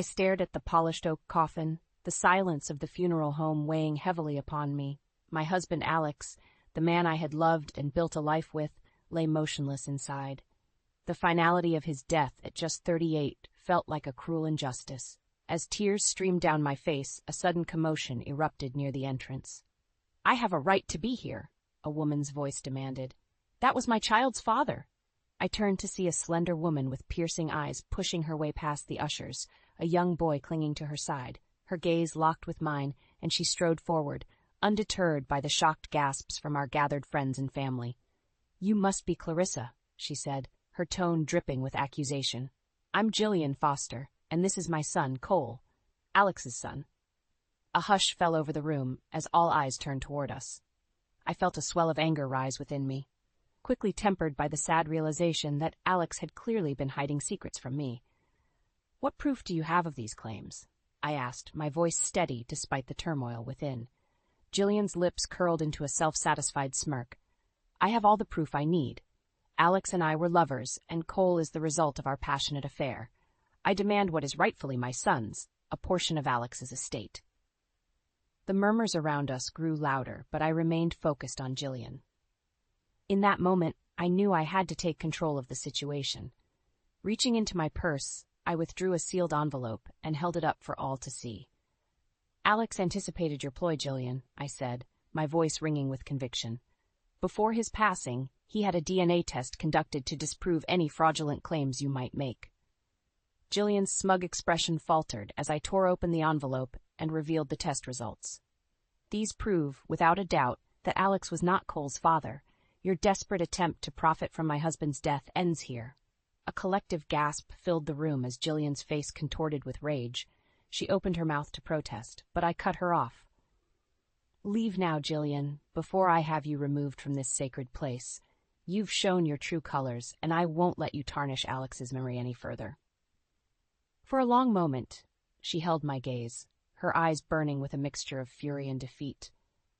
I stared at the polished oak coffin, the silence of the funeral home weighing heavily upon me. My husband Alex, the man I had loved and built a life with, lay motionless inside. The finality of his death at just 38 felt like a cruel injustice. As tears streamed down my face, a sudden commotion erupted near the entrance. "I have a right to be here," a woman's voice demanded. "That was my child's father." I turned to see a slender woman with piercing eyes pushing her way past the ushers, a young boy clinging to her side. Her gaze locked with mine, and she strode forward, undeterred by the shocked gasps from our gathered friends and family. "You must be Clarissa," she said, her tone dripping with accusation. "I'm Jillian Foster, and this is my son, Cole, Alex's son." A hush fell over the room as all eyes turned toward us. I felt a swell of anger rise within me, quickly tempered by the sad realization that Alex had clearly been hiding secrets from me. "What proof do you have of these claims?" I asked, my voice steady despite the turmoil within. Jillian's lips curled into a self-satisfied smirk. "I have all the proof I need. Alex and I were lovers, and Cole is the result of our passionate affair. I demand what is rightfully my son's, a portion of Alex's estate." The murmurs around us grew louder, but I remained focused on Jillian. In that moment, I knew I had to take control of the situation. Reaching into my purse, I withdrew a sealed envelope and held it up for all to see. "Alex anticipated your ploy, Jillian," I said, my voice ringing with conviction. "Before his passing, he had a DNA test conducted to disprove any fraudulent claims you might make." Jillian's smug expression faltered as I tore open the envelope and revealed the test results. "These prove, without a doubt, that Alex was not Cole's father. Your desperate attempt to profit from my husband's death ends here." A collective gasp filled the room as Jillian's face contorted with rage. She opened her mouth to protest, but I cut her off. "Leave now, Jillian, before I have you removed from this sacred place. You've shown your true colors, and I won't let you tarnish Alex's memory any further." For a long moment, she held my gaze, her eyes burning with a mixture of fury and defeat.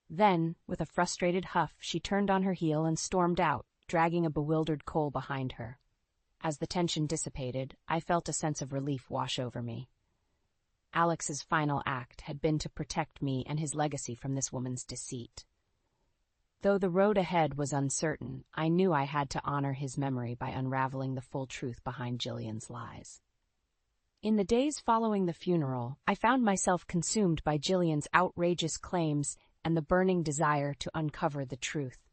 Then, with a frustrated huff, she turned on her heel and stormed out, dragging a bewildered Cole behind her. As the tension dissipated, I felt a sense of relief wash over me. Alex's final act had been to protect me and his legacy from this woman's deceit. Though the road ahead was uncertain, I knew I had to honor his memory by unraveling the full truth behind Jillian's lies. In the days following the funeral, I found myself consumed by Jillian's outrageous claims and the burning desire to uncover the truth.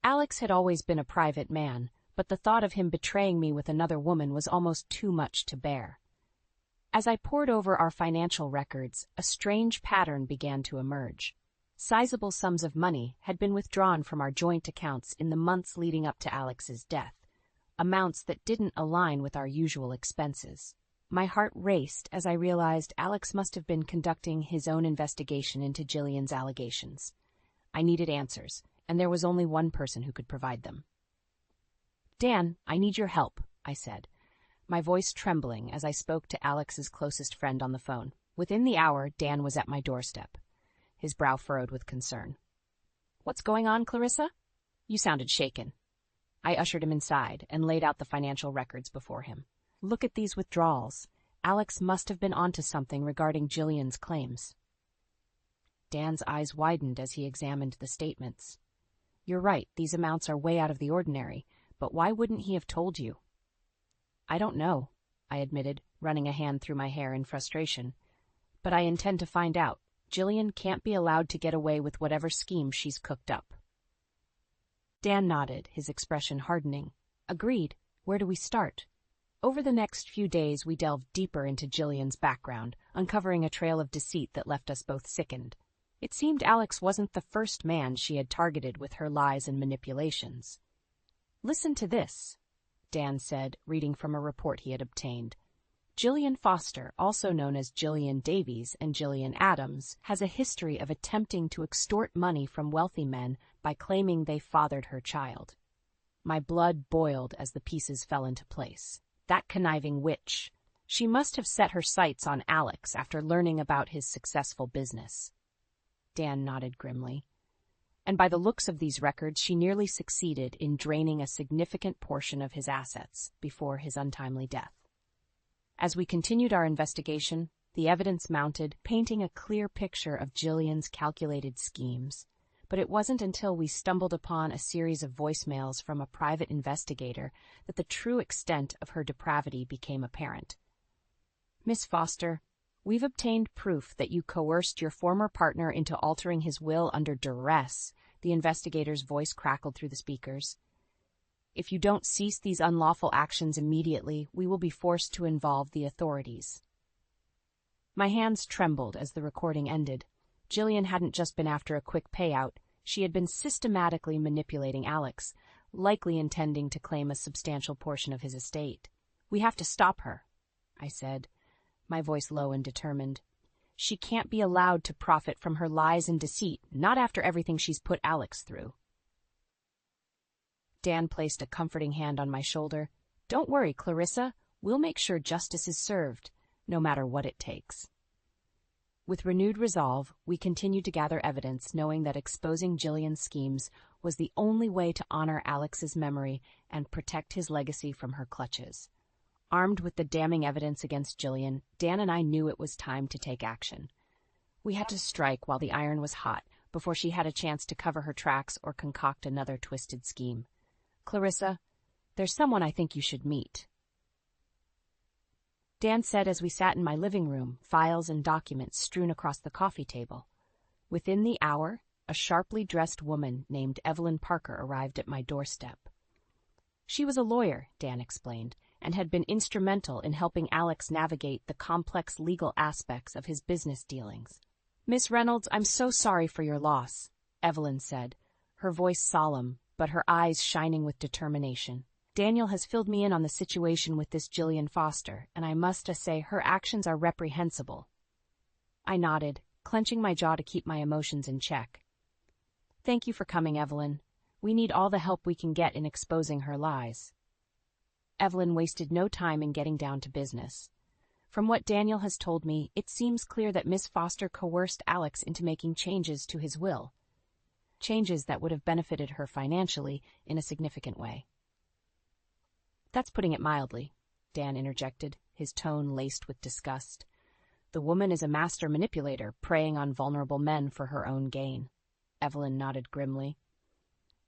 Alex had always been a private man, but the thought of him betraying me with another woman was almost too much to bear. As I pored over our financial records, a strange pattern began to emerge. Sizable sums of money had been withdrawn from our joint accounts in the months leading up to Alex's death, amounts that didn't align with our usual expenses. My heart raced as I realized Alex must have been conducting his own investigation into Jillian's allegations. I needed answers, and there was only one person who could provide them. "Dan, I need your help," I said, my voice trembling as I spoke to Alex's closest friend on the phone. Within the hour, Dan was at my doorstep, his brow furrowed with concern. "What's going on, Clarissa? You sounded shaken." I ushered him inside and laid out the financial records before him. "Look at these withdrawals. Alex must have been onto something regarding Jillian's claims." Dan's eyes widened as he examined the statements. "You're right, these amounts are way out of the ordinary, but why wouldn't he have told you?" "I don't know," I admitted, running a hand through my hair in frustration. "But I intend to find out. Jillian can't be allowed to get away with whatever scheme she's cooked up." Dan nodded, his expression hardening. "Agreed. Where do we start?" Over the next few days, we delved deeper into Jillian's background, uncovering a trail of deceit that left us both sickened. It seemed Alex wasn't the first man she had targeted with her lies and manipulations. "Listen to this," Dan said, reading from a report he had obtained. "Jillian Foster, also known as Jillian Davies and Jillian Adams, has a history of attempting to extort money from wealthy men by claiming they fathered her child." My blood boiled as the pieces fell into place. That conniving witch. She must have set her sights on Alex after learning about his successful business. Dan nodded grimly. "And by the looks of these records, she nearly succeeded in draining a significant portion of his assets before his untimely death." As we continued our investigation, the evidence mounted, painting a clear picture of Jillian's calculated schemes. But it wasn't until we stumbled upon a series of voicemails from a private investigator that the true extent of her depravity became apparent. "Miss Foster, we've obtained proof that you coerced your former partner into altering his will under duress," the investigator's voice crackled through the speakers. "If you don't cease these unlawful actions immediately, we will be forced to involve the authorities." My hands trembled as the recording ended. Jillian hadn't just been after a quick payout, she had been systematically manipulating Alex, likely intending to claim a substantial portion of his estate. "We have to stop her," I said, my voice low and determined. "She can't be allowed to profit from her lies and deceit, not after everything she's put Alex through." Dan placed a comforting hand on my shoulder. "Don't worry, Clarissa. We'll make sure justice is served, no matter what it takes." With renewed resolve, we continued to gather evidence, knowing that exposing Jillian's schemes was the only way to honor Alex's memory and protect his legacy from her clutches. Armed with the damning evidence against Jillian, Dan and I knew it was time to take action. We had to strike while the iron was hot, before she had a chance to cover her tracks or concoct another twisted scheme. "Clarissa, there's someone I think you should meet," Dan said as we sat in my living room, files and documents strewn across the coffee table. Within the hour, a sharply dressed woman named Evelyn Parker arrived at my doorstep. She was a lawyer, Dan explained, and had been instrumental in helping Alex navigate the complex legal aspects of his business dealings. "Miss Reynolds, I'm so sorry for your loss," Evelyn said, her voice solemn, but her eyes shining with determination. "Daniel has filled me in on the situation with this Jillian Foster, and I must say her actions are reprehensible." I nodded, clenching my jaw to keep my emotions in check. "Thank you for coming, Evelyn. We need all the help we can get in exposing her lies." Evelyn wasted no time in getting down to business. "From what Daniel has told me, it seems clear that Miss Foster coerced Alex into making changes to his will. Changes that would have benefited her financially in a significant way." "That's putting it mildly," Dan interjected, his tone laced with disgust. "The woman is a master manipulator, preying on vulnerable men for her own gain." Evelyn nodded grimly.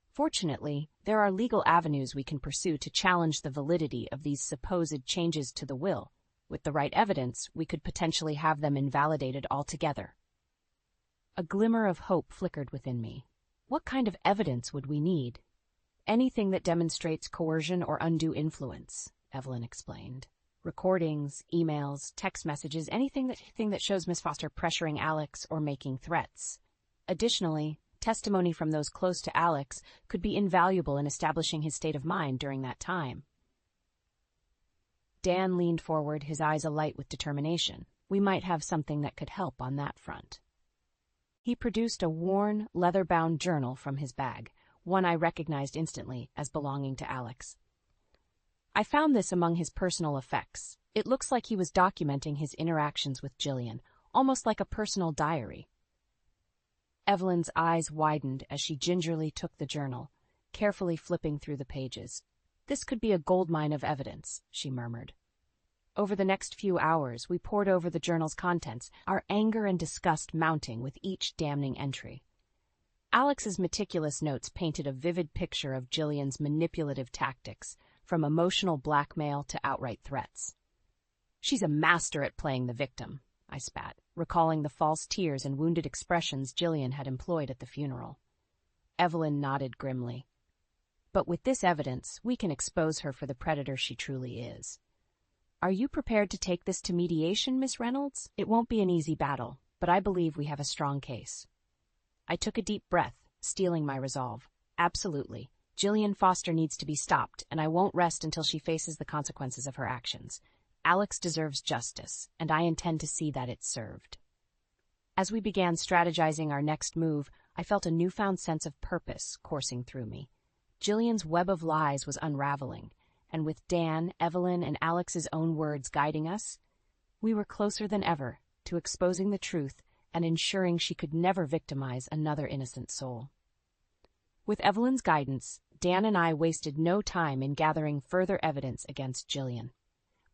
"Fortunately, there are legal avenues we can pursue to challenge the validity of these supposed changes to the will. With the right evidence, we could potentially have them invalidated altogether." A glimmer of hope flickered within me. What kind of evidence would we need? "Anything that demonstrates coercion or undue influence," Evelyn explained. "Recordings, emails, text messages, anything that shows Miss Foster pressuring Alex or making threats. Additionally, testimony from those close to Alex could be invaluable in establishing his state of mind during that time." Dan leaned forward, his eyes alight with determination. "We might have something that could help on that front." He produced a worn, leather-bound journal from his bag, one I recognized instantly as belonging to Alex. "I found this among his personal effects. It looks like he was documenting his interactions with Jillian, almost like a personal diary." Evelyn's eyes widened as she gingerly took the journal, carefully flipping through the pages. "This could be a goldmine of evidence," she murmured. Over the next few hours, we pored over the journal's contents, our anger and disgust mounting with each damning entry. Alex's meticulous notes painted a vivid picture of Jillian's manipulative tactics, from emotional blackmail to outright threats. "She's a master at playing the victim," I spat, recalling the false tears and wounded expressions Jillian had employed at the funeral. Evelyn nodded grimly. "But with this evidence, we can expose her for the predator she truly is. Are you prepared to take this to mediation, Miss Reynolds? It won't be an easy battle, but I believe we have a strong case." I took a deep breath, steeling my resolve. "Absolutely. Jillian Foster needs to be stopped, and I won't rest until she faces the consequences of her actions. Alex deserves justice, and I intend to see that it's served." As we began strategizing our next move, I felt a newfound sense of purpose coursing through me. Jillian's web of lies was unraveling, and with Dan, Evelyn, and Alex's own words guiding us, we were closer than ever to exposing the truth and ensuring she could never victimize another innocent soul. With Evelyn's guidance, Dan and I wasted no time in gathering further evidence against Jillian.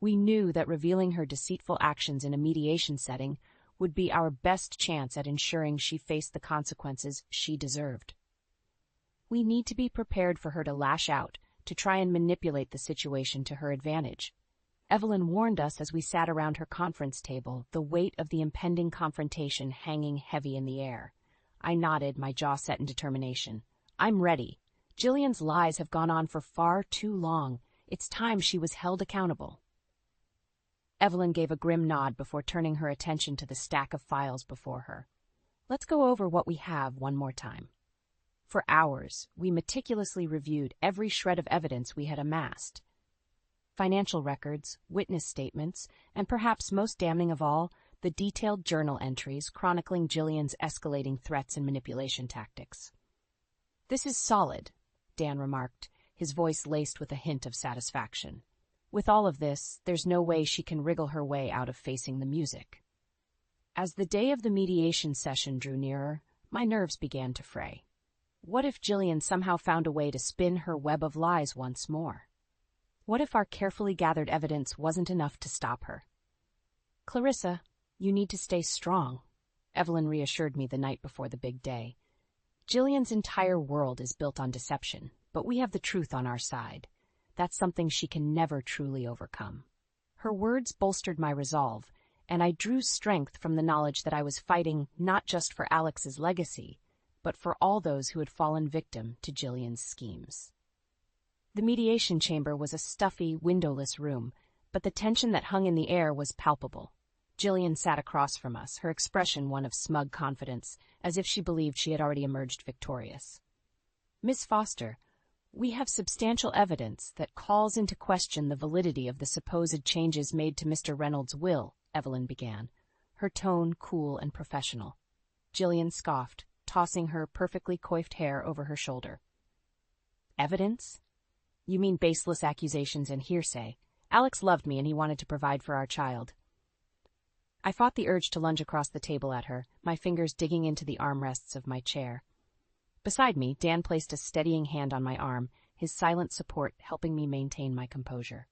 We knew that revealing her deceitful actions in a mediation setting would be our best chance at ensuring she faced the consequences she deserved. We need to be prepared for her to lash out, to try and manipulate the situation to her advantage. Evelyn warned us as we sat around her conference table, the weight of the impending confrontation hanging heavy in the air. I nodded, my jaw set in determination. I'm ready. Jillian's lies have gone on for far too long. It's time she was held accountable. Evelyn gave a grim nod before turning her attention to the stack of files before her. Let's go over what we have one more time. For hours, we meticulously reviewed every shred of evidence we had amassed. Financial records, witness statements, and perhaps most damning of all, the detailed journal entries chronicling Jillian's escalating threats and manipulation tactics. This is solid, Dan remarked, his voice laced with a hint of satisfaction. With all of this, there's no way she can wriggle her way out of facing the music. As the day of the mediation session drew nearer, my nerves began to fray. What if Jillian somehow found a way to spin her web of lies once more? What if our carefully gathered evidence wasn't enough to stop her? Clarissa, you need to stay strong, Evelyn reassured me the night before the big day. Jillian's entire world is built on deception, but we have the truth on our side. That's something she can never truly overcome. Her words bolstered my resolve, and I drew strength from the knowledge that I was fighting not just for Alex's legacy, but for all those who had fallen victim to Jillian's schemes. The mediation chamber was a stuffy, windowless room, but the tension that hung in the air was palpable. Jillian sat across from us, her expression one of smug confidence, as if she believed she had already emerged victorious. Miss Foster, we have substantial evidence that calls into question the validity of the supposed changes made to Mr. Reynolds' will, Evelyn began, her tone cool and professional. Jillian scoffed, tossing her perfectly coiffed hair over her shoulder. Evidence? You mean baseless accusations and hearsay. Alex loved me and he wanted to provide for our child. I fought the urge to lunge across the table at her, my fingers digging into the armrests of my chair. Beside me, Dan placed a steadying hand on my arm, his silent support helping me maintain my composure.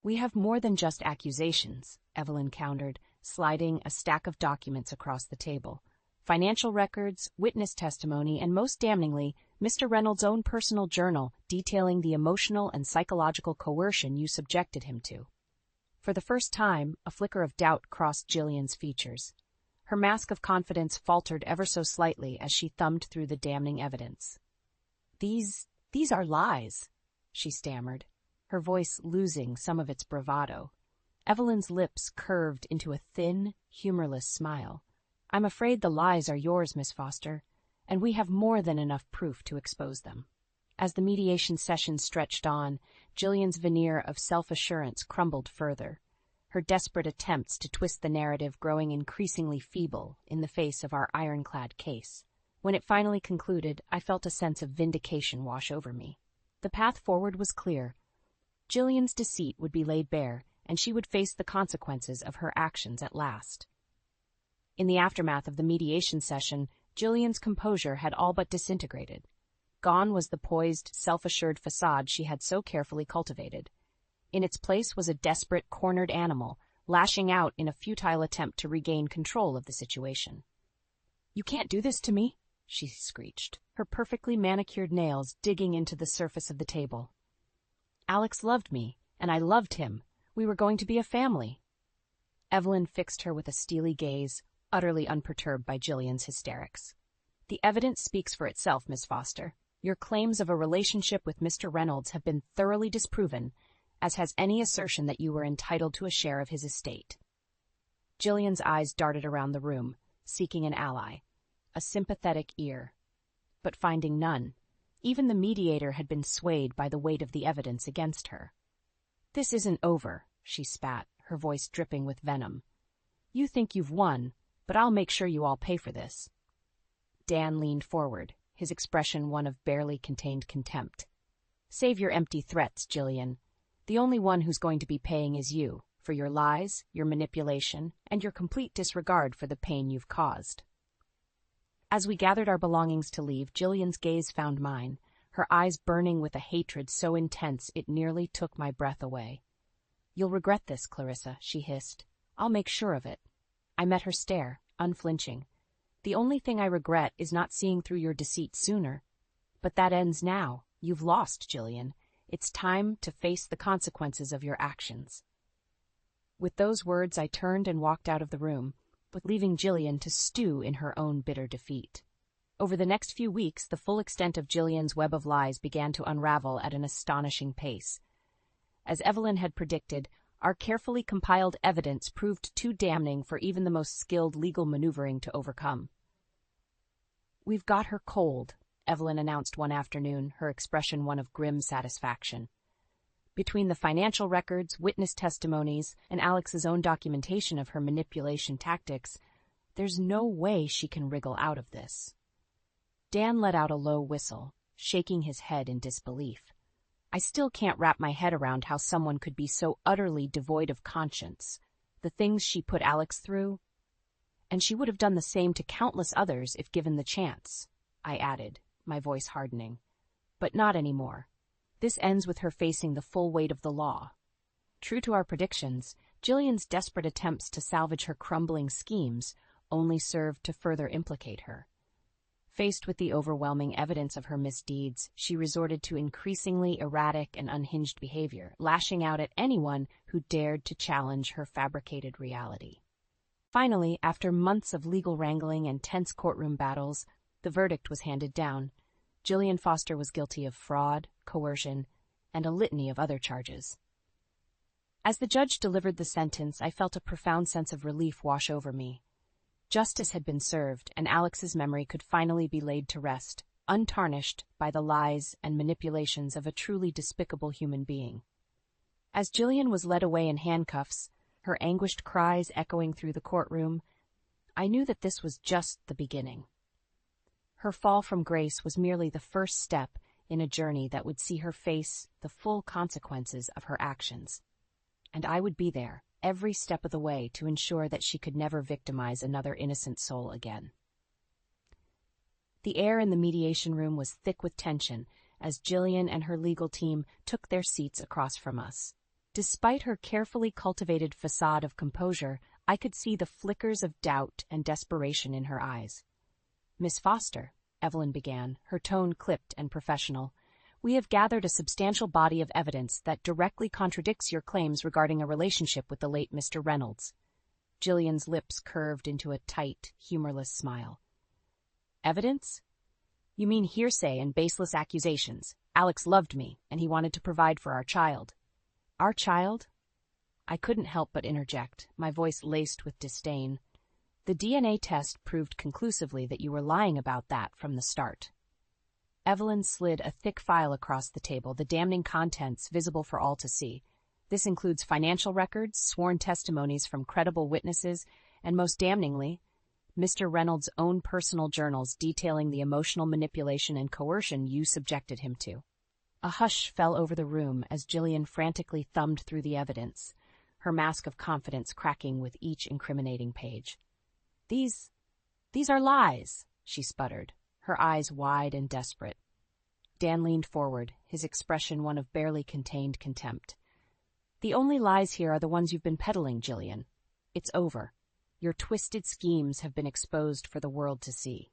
We have more than just accusations, Evelyn countered, sliding a stack of documents across the table. Financial records, witness testimony, and most damningly, Mr. Reynolds' own personal journal detailing the emotional and psychological coercion you subjected him to. For the first time, a flicker of doubt crossed Jillian's features. Her mask of confidence faltered ever so slightly as she thumbed through the damning evidence. These are lies, she stammered, her voice losing some of its bravado. Evelyn's lips curved into a thin, humorless smile. I'm afraid the lies are yours, Miss Foster, and we have more than enough proof to expose them. As the mediation session stretched on, Jillian's veneer of self-assurance crumbled further, her desperate attempts to twist the narrative growing increasingly feeble in the face of our ironclad case. When it finally concluded, I felt a sense of vindication wash over me. The path forward was clear. Jillian's deceit would be laid bare, and she would face the consequences of her actions at last. In the aftermath of the mediation session, Jillian's composure had all but disintegrated. Gone was the poised, self-assured facade she had so carefully cultivated. In its place was a desperate, cornered animal, lashing out in a futile attempt to regain control of the situation. "You can't do this to me," she screeched, her perfectly manicured nails digging into the surface of the table. "Alex loved me, and I loved him. We were going to be a family." Evelyn fixed her with a steely gaze, utterly unperturbed by Jillian's hysterics. "The evidence speaks for itself, Miss Foster. Your claims of a relationship with Mr. Reynolds have been thoroughly disproven, as has any assertion that you were entitled to a share of his estate." Jillian's eyes darted around the room, seeking an ally, a sympathetic ear. But finding none, even the mediator had been swayed by the weight of the evidence against her. "This isn't over," she spat, her voice dripping with venom. "You think you've won, but I'll make sure you all pay for this." Dan leaned forward, his expression one of barely contained contempt. "Save your empty threats, Jillian. The only one who's going to be paying is you, for your lies, your manipulation, and your complete disregard for the pain you've caused." As we gathered our belongings to leave, Jillian's gaze found mine, her eyes burning with a hatred so intense it nearly took my breath away. "You'll regret this, Clarissa," she hissed. "I'll make sure of it." I met her stare, unflinching. "The only thing I regret is not seeing through your deceit sooner. But that ends now. You've lost, Jillian. It's time to face the consequences of your actions." With those words, I turned and walked out of the room, leaving Jillian to stew in her own bitter defeat. Over the next few weeks, the full extent of Jillian's web of lies began to unravel at an astonishing pace. As Evelyn had predicted, our carefully compiled evidence proved too damning for even the most skilled legal maneuvering to overcome. "We've got her cold," Evelyn announced one afternoon, her expression one of grim satisfaction. Between the financial records, witness testimonies, and Alex's own documentation of her manipulation tactics, there's no way she can wriggle out of this. Dan let out a low whistle, shaking his head in disbelief. "I still can't wrap my head around how someone could be so utterly devoid of conscience. The things she put Alex through, and she would have done the same to countless others if given the chance," I added, my voice hardening. "But not anymore. This ends with her facing the full weight of the law." True to our predictions, Jillian's desperate attempts to salvage her crumbling schemes only served to further implicate her. Faced with the overwhelming evidence of her misdeeds, she resorted to increasingly erratic and unhinged behavior, lashing out at anyone who dared to challenge her fabricated reality. Finally, after months of legal wrangling and tense courtroom battles, the verdict was handed down. Jillian Foster was guilty of fraud, coercion, and a litany of other charges. As the judge delivered the sentence, I felt a profound sense of relief wash over me. Justice had been served, and Alex's memory could finally be laid to rest, untarnished by the lies and manipulations of a truly despicable human being. As Jillian was led away in handcuffs, her anguished cries echoing through the courtroom, I knew that this was just the beginning. Her fall from grace was merely the first step in a journey that would see her face the full consequences of her actions. And I would be there, every step of the way, to ensure that she could never victimize another innocent soul again. The air in the mediation room was thick with tension as Jillian and her legal team took their seats across from us. Despite her carefully cultivated facade of composure, I could see the flickers of doubt and desperation in her eyes. "Miss Foster," Evelyn began, her tone clipped and professional, "we have gathered a substantial body of evidence that directly contradicts your claims regarding a relationship with the late Mr. Reynolds." Jillian's lips curved into a tight, humorless smile. "Evidence? You mean hearsay and baseless accusations. Alex loved me, and he wanted to provide for our child." "Our child?" I couldn't help but interject, my voice laced with disdain. "The DNA test proved conclusively that you were lying about that from the start." Evelyn slid a thick file across the table, the damning contents visible for all to see. This includes financial records, sworn testimonies from credible witnesses, and most damningly, Mr. Reynolds' own personal journals detailing the emotional manipulation and coercion you subjected him to. A hush fell over the room as Jillian frantically thumbed through the evidence, her mask of confidence cracking with each incriminating page. These are lies," she sputtered, her eyes wide and desperate. Dan leaned forward, his expression one of barely contained contempt. "The only lies here are the ones you've been peddling, Jillian. It's over. Your twisted schemes have been exposed for the world to see."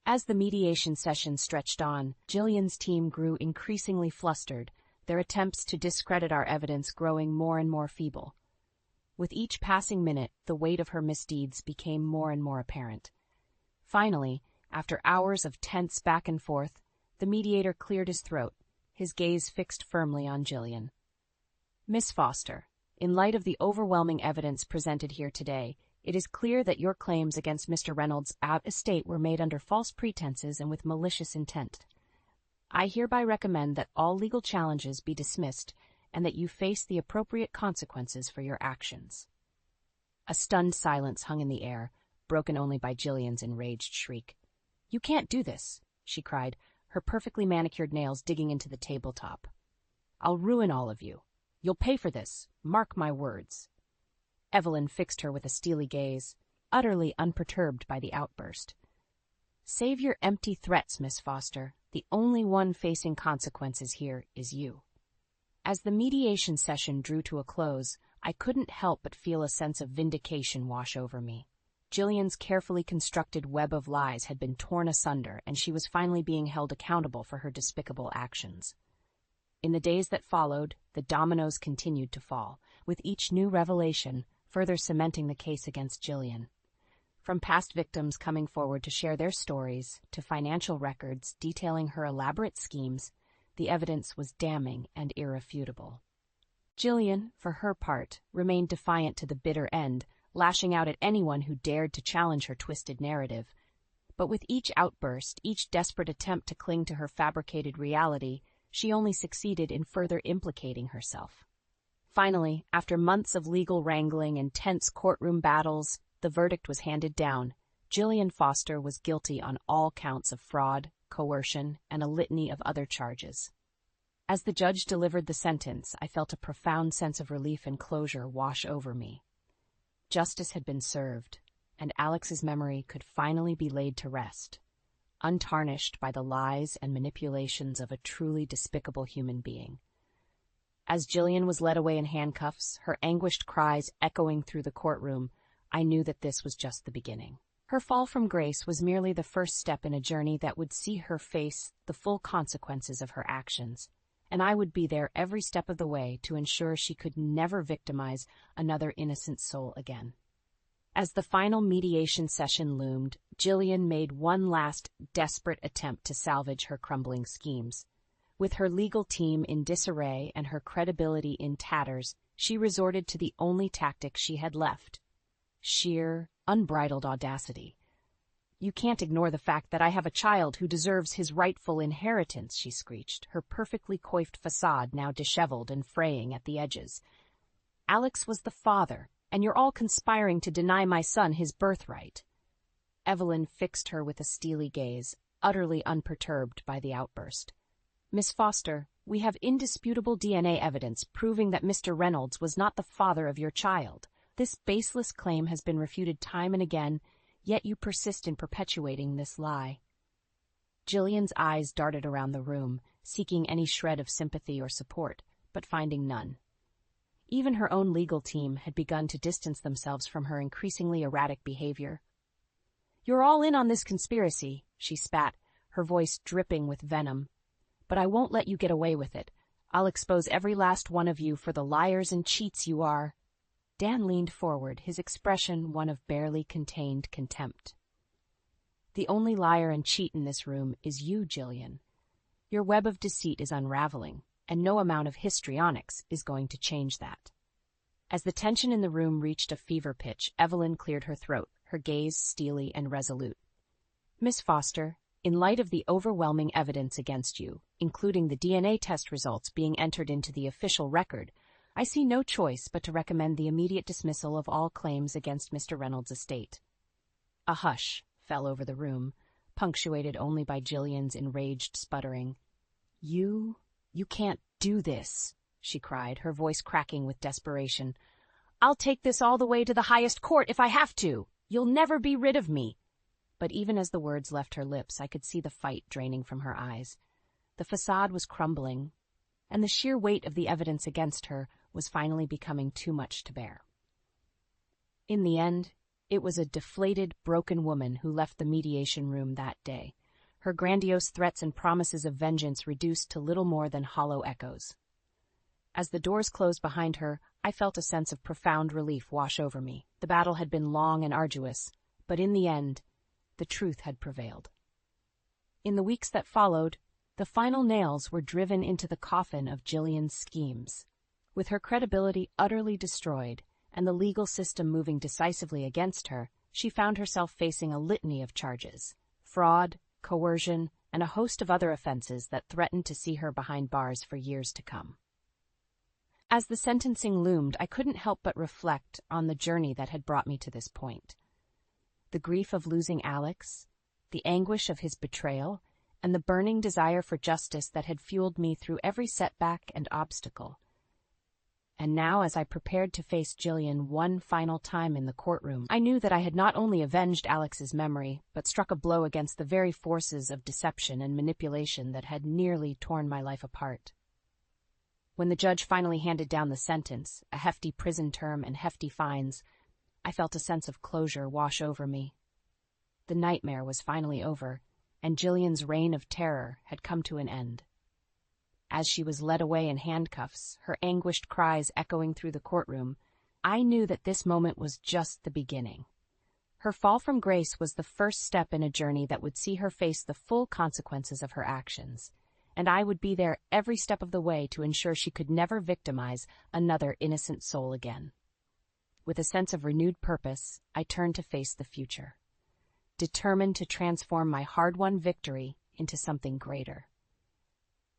As the mediation session stretched on, Jillian's team grew increasingly flustered, their attempts to discredit our evidence growing more and more feeble. With each passing minute, the weight of her misdeeds became more and more apparent. Finally, after hours of tense back and forth, the mediator cleared his throat, his gaze fixed firmly on Jillian. "Miss Foster, in light of the overwhelming evidence presented here today, it is clear that your claims against Mr. Reynolds' estate were made under false pretenses and with malicious intent. I hereby recommend that all legal challenges be dismissed and that you face the appropriate consequences for your actions." A stunned silence hung in the air, broken only by Jillian's enraged shriek. "You can't do this," she cried, her perfectly manicured nails digging into the tabletop. "I'll ruin all of you. You'll pay for this. Mark my words." Evelyn fixed her with a steely gaze, utterly unperturbed by the outburst. "Save your empty threats, Miss Foster. The only one facing consequences here is you." As the mediation session drew to a close, I couldn't help but feel a sense of vindication wash over me. Jillian's carefully constructed web of lies had been torn asunder, and she was finally being held accountable for her despicable actions. In the days that followed, the dominoes continued to fall, with each new revelation further cementing the case against Jillian. From past victims coming forward to share their stories, to financial records detailing her elaborate schemes, the evidence was damning and irrefutable. Jillian, for her part, remained defiant to the bitter end, lashing out at anyone who dared to challenge her twisted narrative. But with each outburst, each desperate attempt to cling to her fabricated reality, she only succeeded in further implicating herself. Finally, after months of legal wrangling and tense courtroom battles, the verdict was handed down. Jillian Foster was guilty on all counts of fraud, coercion, and a litany of other charges. As the judge delivered the sentence, I felt a profound sense of relief and closure wash over me. Justice had been served, and Alex's memory could finally be laid to rest, untarnished by the lies and manipulations of a truly despicable human being. As Jillian was led away in handcuffs, her anguished cries echoing through the courtroom, I knew that this was just the beginning. Her fall from grace was merely the first step in a journey that would see her face the full consequences of her actions, and I would be there every step of the way to ensure she could never victimize another innocent soul again. As the final mediation session loomed, Jillian made one last desperate attempt to salvage her crumbling schemes. With her legal team in disarray and her credibility in tatters, she resorted to the only tactic she had left: sheer, unbridled audacity. "You can't ignore the fact that I have a child who deserves his rightful inheritance," she screeched, her perfectly coiffed facade now disheveled and fraying at the edges. "Alex was the father, and you're all conspiring to deny my son his birthright." Evelyn fixed her with a steely gaze, utterly unperturbed by the outburst. "Miss Foster, we have indisputable DNA evidence proving that Mr. Reynolds was not the father of your child. This baseless claim has been refuted time and again, yet you persist in perpetuating this lie." Jillian's eyes darted around the room, seeking any shred of sympathy or support, but finding none. Even her own legal team had begun to distance themselves from her increasingly erratic behavior. "You're all in on this conspiracy," she spat, her voice dripping with venom. "But I won't let you get away with it. I'll expose every last one of you for the liars and cheats you are." Dan leaned forward, his expression one of barely contained contempt. "The only liar and cheat in this room is you, Jillian. Your web of deceit is unraveling, and no amount of histrionics is going to change that." As the tension in the room reached a fever pitch, Evelyn cleared her throat, her gaze steely and resolute. "Miss Foster, in light of the overwhelming evidence against you, including the DNA test results being entered into the official record, I see no choice but to recommend the immediate dismissal of all claims against Mr. Reynolds' estate." A hush fell over the room, punctuated only by Jillian's enraged sputtering. You can't do this," she cried, her voice cracking with desperation. "I'll take this all the way to the highest court if I have to. You'll never be rid of me." But even as the words left her lips, I could see the fight draining from her eyes. The facade was crumbling, and the sheer weight of the evidence against her was finally becoming too much to bear. In the end, it was a deflated, broken woman who left the mediation room that day, her grandiose threats and promises of vengeance reduced to little more than hollow echoes. As the doors closed behind her, I felt a sense of profound relief wash over me. The battle had been long and arduous, but in the end, the truth had prevailed. In the weeks that followed, the final nails were driven into the coffin of Jillian's schemes. With her credibility utterly destroyed and the legal system moving decisively against her, she found herself facing a litany of charges: fraud, coercion, and a host of other offenses that threatened to see her behind bars for years to come. As the sentencing loomed, I couldn't help but reflect on the journey that had brought me to this point. The grief of losing Alex, the anguish of his betrayal, and the burning desire for justice that had fueled me through every setback and obstacle. And now, as I prepared to face Jillian one final time in the courtroom, I knew that I had not only avenged Alex's memory, but struck a blow against the very forces of deception and manipulation that had nearly torn my life apart. When the judge finally handed down the sentence, a hefty prison term and hefty fines, I felt a sense of closure wash over me. The nightmare was finally over, and Jillian's reign of terror had come to an end. As she was led away in handcuffs, her anguished cries echoing through the courtroom, I knew that this moment was just the beginning. Her fall from grace was the first step in a journey that would see her face the full consequences of her actions, and I would be there every step of the way to ensure she could never victimize another innocent soul again. With a sense of renewed purpose, I turned to face the future, determined to transform my hard-won victory into something greater.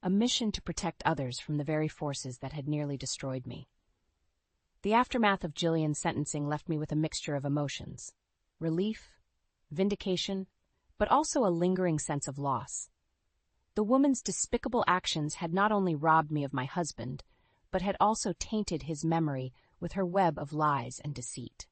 A mission to protect others from the very forces that had nearly destroyed me. The aftermath of Jillian's sentencing left me with a mixture of emotions: relief, vindication, but also a lingering sense of loss. The woman's despicable actions had not only robbed me of my husband, but had also tainted his memory with her web of lies and deceit.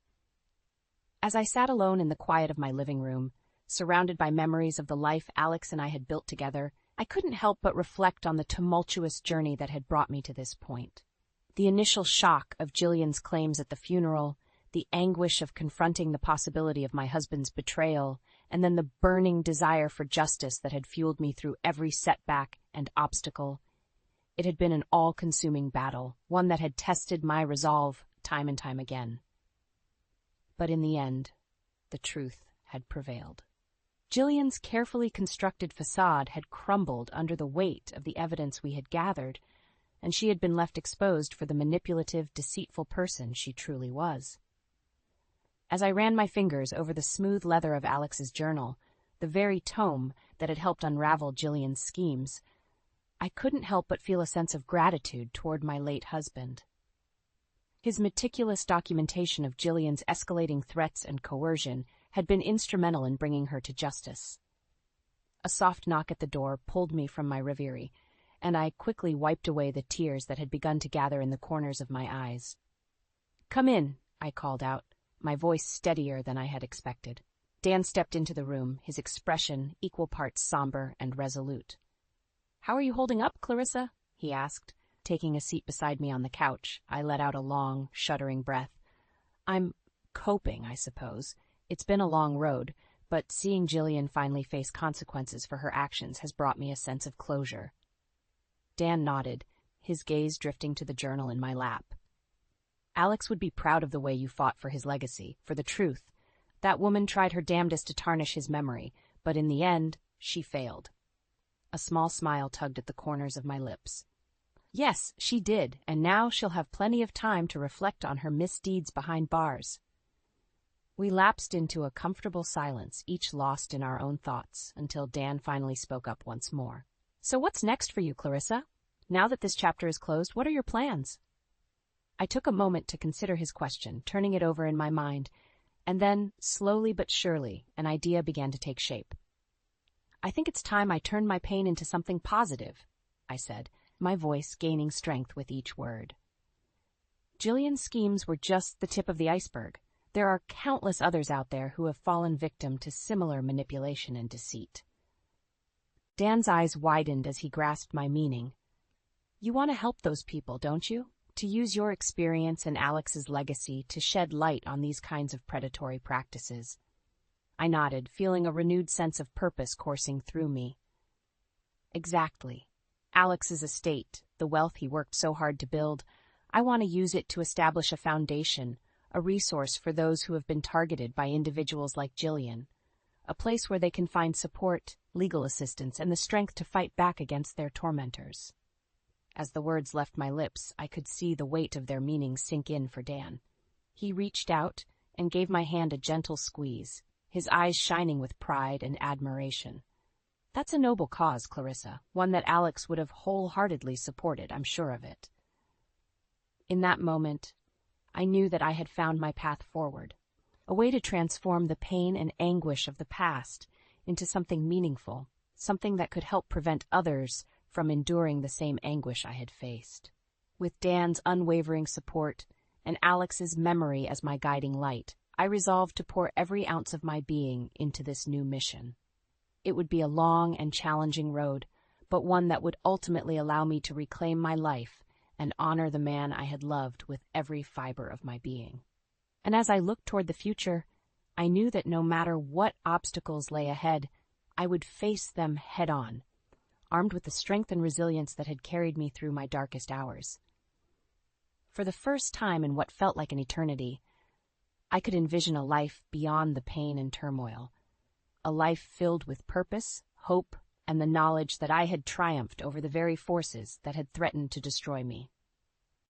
As I sat alone in the quiet of my living room, surrounded by memories of the life Alex and I had built together, I couldn't help but reflect on the tumultuous journey that had brought me to this point. The initial shock of Jillian's claims at the funeral, the anguish of confronting the possibility of my husband's betrayal, and then the burning desire for justice that had fueled me through every setback and obstacle. It had been an all-consuming battle, one that had tested my resolve time and time again. But in the end, the truth had prevailed. Jillian's carefully constructed facade had crumbled under the weight of the evidence we had gathered, and she had been left exposed for the manipulative, deceitful person she truly was. As I ran my fingers over the smooth leather of Alex's journal, the very tome that had helped unravel Jillian's schemes, I couldn't help but feel a sense of gratitude toward my late husband. His meticulous documentation of Jillian's escalating threats and coercion had been instrumental in bringing her to justice. A soft knock at the door pulled me from my reverie, and I quickly wiped away the tears that had begun to gather in the corners of my eyes. "Come in," I called out, my voice steadier than I had expected. Dan stepped into the room, his expression equal parts somber and resolute. "How are you holding up, Clarissa?" he asked. Taking a seat beside me on the couch, I let out a long, shuddering breath. "I'm coping, I suppose. It's been a long road, but seeing Jillian finally face consequences for her actions has brought me a sense of closure." Dan nodded, his gaze drifting to the journal in my lap. "Alex would be proud of the way you fought for his legacy, for the truth. That woman tried her damnedest to tarnish his memory, but in the end, she failed." A small smile tugged at the corners of my lips. "Yes, she did, and now she'll have plenty of time to reflect on her misdeeds behind bars." We lapsed into a comfortable silence, each lost in our own thoughts, until Dan finally spoke up once more. "So what's next for you, Clarissa? Now that this chapter is closed, what are your plans?" I took a moment to consider his question, turning it over in my mind, and then, slowly but surely, an idea began to take shape. "I think it's time I turned my pain into something positive," I said, my voice gaining strength with each word. Jillian's schemes were just the tip of the iceberg. There are countless others out there who have fallen victim to similar manipulation and deceit. Dan's eyes widened as he grasped my meaning. "You want to help those people, don't you? To use your experience and Alex's legacy to shed light on these kinds of predatory practices." I nodded, feeling a renewed sense of purpose coursing through me. "Exactly. Alex's estate, the wealth he worked so hard to build, I want to use it to establish a foundation, a resource for those who have been targeted by individuals like Jillian, a place where they can find support, legal assistance, and the strength to fight back against their tormentors." As the words left my lips, I could see the weight of their meaning sink in for Dan. He reached out and gave my hand a gentle squeeze, his eyes shining with pride and admiration. "That's a noble cause, Clarissa, one that Alex would have wholeheartedly supported, I'm sure of it." In that moment, I knew that I had found my path forward, a way to transform the pain and anguish of the past into something meaningful, something that could help prevent others from enduring the same anguish I had faced. With Dan's unwavering support and Alex's memory as my guiding light, I resolved to pour every ounce of my being into this new mission. It would be a long and challenging road, but one that would ultimately allow me to reclaim my life and honor the man I had loved with every fiber of my being. And as I looked toward the future, I knew that no matter what obstacles lay ahead, I would face them head-on, armed with the strength and resilience that had carried me through my darkest hours. For the first time in what felt like an eternity, I could envision a life beyond the pain and turmoil, a life filled with purpose, hope, and the knowledge that I had triumphed over the very forces that had threatened to destroy me.